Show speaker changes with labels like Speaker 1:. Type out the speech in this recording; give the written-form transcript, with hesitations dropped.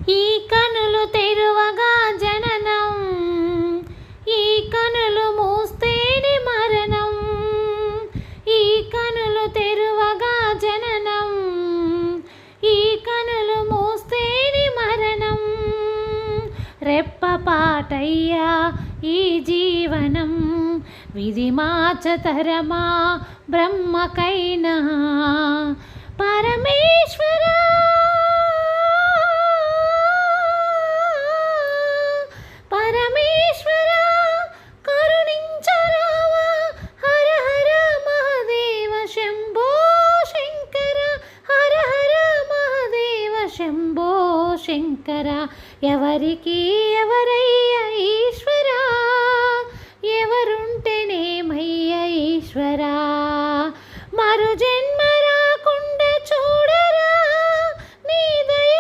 Speaker 1: ఈ కనులు తెరువగా జననం, ఈ కనులు మూస్తేనే మరణం. ఈ కనులు తెరువగా జననం, ఈ కనులు మూస్తేనే మరణం. రెప్పపాటయ్యా ఈ జీవనం, విధి మార్చతరమా బ్రహ్మకైనా. పరమేశ్వరా పరమేశ్వరా కరుణించరావా. హర హర మహాదేవ శంభో శంకర, హర హర మహాదేవ శంభో శంకర. ఎవరికి ఎవరయ్య ఈశ్వరా, ఎవరుంటేనేమయ్య ఈశ్వరా.